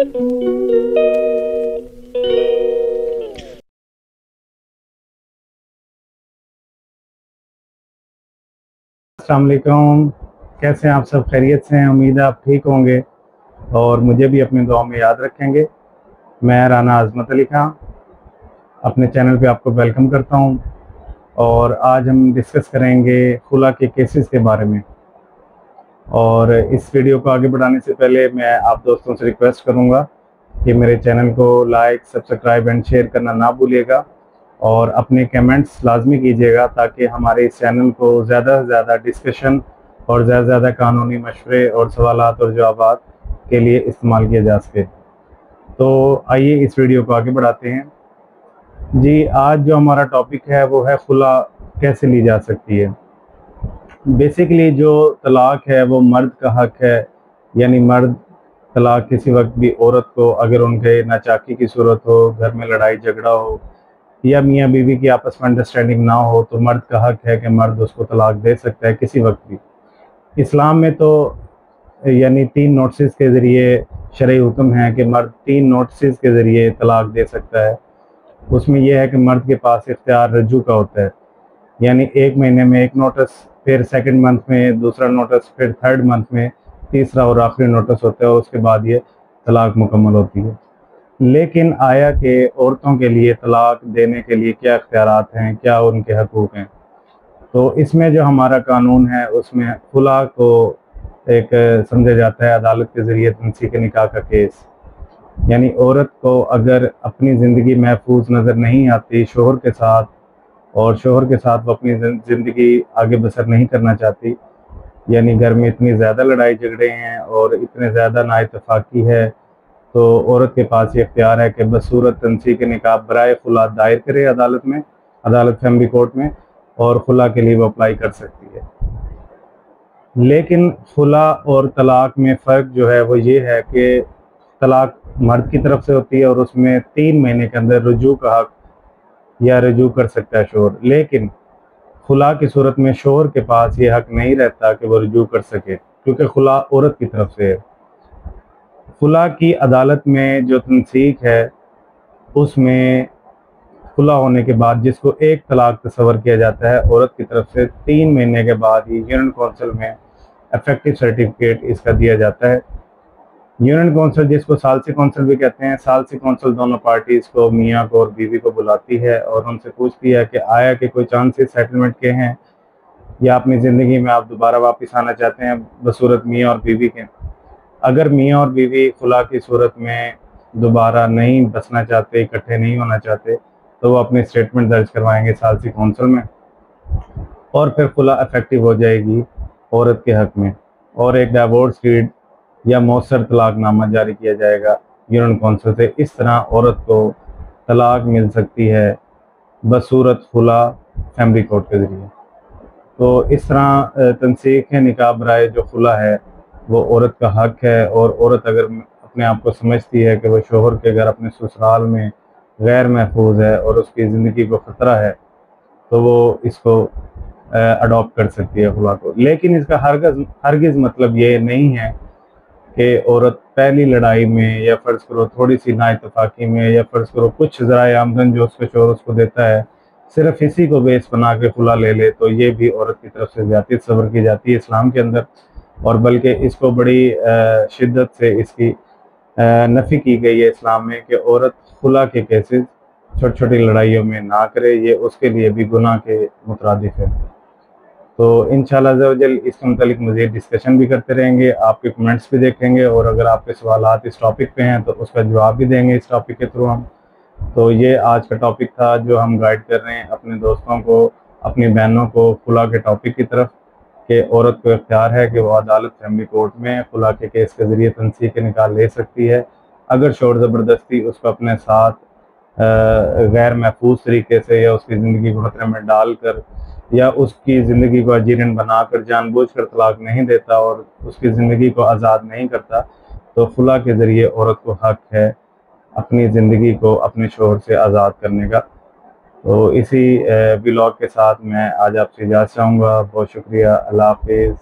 अस्सलाम वालेकुम। कैसे हैं आप सब? खैरियत से हैं? उम्मीद है आप ठीक होंगे और मुझे भी अपनी दुआ में याद रखेंगे। मैं राना आज़मत अली खां अपने चैनल पे आपको वेलकम करता हूं और आज हम डिस्कस करेंगे खुला के केसेस के बारे में। और इस वीडियो को आगे बढ़ाने से पहले मैं आप दोस्तों से रिक्वेस्ट करूंगा कि मेरे चैनल को लाइक, सब्सक्राइब एंड शेयर करना ना भूलिएगा और अपने कमेंट्स लाजमी कीजिएगा ताकि हमारे इस चैनल को ज़्यादा से ज़्यादा डिस्कशन और ज़्यादा से ज़्यादा कानूनी मशवरे और सवालात और जवाबात के लिए इस्तेमाल किया जा सके। तो आइए इस वीडियो को आगे बढ़ाते हैं। जी, आज जो हमारा टॉपिक है वो है खुला कैसे ली जा सकती है। बेसिकली जो तलाक है वो मर्द का हक है, यानी मर्द तलाक किसी वक्त भी औरत को, अगर उनके नाचाकी की सूरत हो, घर में लड़ाई झगड़ा हो या मियाँ बीवी की आपस में अंडरस्टैंडिंग ना हो, तो मर्द का हक है कि मर्द उसको तलाक दे सकता है किसी वक्त भी। इस्लाम में तो यानी 3 नोटिस के ज़रिए शरई हुक्म है कि मर्द 3 नोटिस के ज़रिए तलाक दे सकता है। उसमें यह है कि मर्द के पास इख्तियार रज्जू का होता है, यानी 1 महीने में 1 नोटिस, फिर सेकंड मंथ में दूसरा नोटिस, फिर थर्ड मंथ में तीसरा और आखिरी नोटिस होता है और उसके बाद ये तलाक मुकम्मल होती है। लेकिन आया कि औरतों के लिए तलाक देने के लिए क्या इख्तियारात हैं, क्या उनके हकूक़ हैं। तो इसमें जो हमारा कानून है उसमें खुला को एक समझा जाता है अदालत के ज़रिए तंसीक निकाह का केस, यानी औरत को अगर अपनी ज़िंदगी महफूज नज़र नहीं आती शोहर के साथ, और शोहर के साथ वो अपनी ज़िंदगी आगे बसर नहीं करना चाहती, यानी घर में इतनी ज़्यादा लड़ाई झगड़े हैं और इतने ज़्यादा नाइतफाक़ी है, तो औरत के पास ये इख्तियार है कि बसूरत तंसीक निकाह बराए खुला दायर करे अदालत में, अदालत फैमिली कोर्ट में, और खुला के लिए वो अप्लाई कर सकती है। लेकिन खुला और तलाक में फ़र्क जो है वो ये है कि तलाक मर्द की तरफ से होती है और उसमें 3 महीने के अंदर रुजू का हक या रुजू कर सकता है शोहर। लेकिन खुला की सूरत में शोहर के पास ये हक नहीं रहता कि वो रुजू कर सके, क्योंकि खुला औरत की तरफ से है। खुला की अदालत में जो तंसीक है उसमें खुला होने के बाद जिसको एक तलाक तस्वर किया जाता है औरत की तरफ से, 3 महीने के बाद ही यूनियन कौंसिल में इफेक्टिव सर्टिफिकेट इसका दिया जाता है। यूनियन कौंसिल, जिसको सालसी कौंसिल भी कहते हैं, सालसी कौंसिल दोनों पार्टीज़ को, मियाँ को और बीवी को बुलाती है और उनसे पूछती है कि आया कि कोई चांसेस सेटलमेंट के हैं या अपनी ज़िंदगी में आप दोबारा वापस आना चाहते हैं बसूरत मियाँ और बीवी के। अगर मियाँ और बीवी खुला की सूरत में दोबारा नहीं बसना चाहते, इकट्ठे नहीं होना चाहते, तो वो अपनी स्टेटमेंट दर्ज करवाएंगे सालसी कौंसिल में और फिर खुला इफेक्टिव हो जाएगी औरत के हक में, और एक डिवोर्स डीड या मौसर तलाकनामा जारी किया जाएगा यूनियन कौंसिल से। इस तरह औरत को तलाक मिल सकती है बसूरत खुला फैमिली कोर्ट के ज़रिए। तो इस तरह तंसीक निकाह बराए जो खुला है वो औरत का हक है, और औरत अगर अपने आप को समझती है कि वह शोहर के घर अपने ससुराल में गैर महफूज है और उसकी ज़िंदगी को ख़तरा है, तो वो इसको अडॉप्ट कर सकती है खुला को। लेकिन इसका हरगिज़ मतलब ये नहीं है कि औरत पहली लड़ाई में या फ़र्ज़ करो थोड़ी सी नाइतफाक़ी में या फ़र्ज़ करो कुछ ज़राए आमदन जो उसके शोहर उसको देता है, सिर्फ इसी को बेस बना के खुला ले ले, तो ये भी औरत की तरफ से ज़्यादती तस्वर की जाती है इस्लाम के अंदर। और बल्कि इसको बड़ी शिद्दत से इसकी नफ़ी की गई है इस्लाम में कि औरत खुला के केसेस छोटी छोटी लड़ाइयों में ना करे, ये उसके लिए भी गुनाह के मुतरादिफ है। तो इंशाअल्लाह अज़्ज़ा वजल इसके मुतालिक मज़ीद डिस्कशन भी करते रहेंगे, आपके कमेंट्स भी देखेंगे, और अगर आपके सवालात इस टॉपिक पे हैं तो उसका जवाब भी देंगे इस टॉपिक के थ्रू हम। तो ये आज का टॉपिक था जो हम गाइड कर रहे हैं अपने दोस्तों को, अपनी बहनों को खुला के टॉपिक की तरफ, कि औरत को इख्तियार है कि वो अदालत फैमिली कोर्ट में खुला के केस के ज़रिए तंसीक निकाह ले सकती है अगर शोर ज़बरदस्ती उसको अपने साथ गैर महफूज तरीके से या उसकी ज़िंदगी को खतरे में डाल कर या उसकी ज़िंदगी को अजीरन बनाकर जानबूझकर तलाक नहीं देता और उसकी ज़िंदगी को आज़ाद नहीं करता, तो खुला के ज़रिए औरत को हक है अपनी ज़िंदगी को अपने शोहर से आज़ाद करने का। तो इसी व्लॉग के साथ मैं आज आपसे इजाज़त चाहूँगा। बहुत शुक्रिया। अल्लाह हाफ़िज़।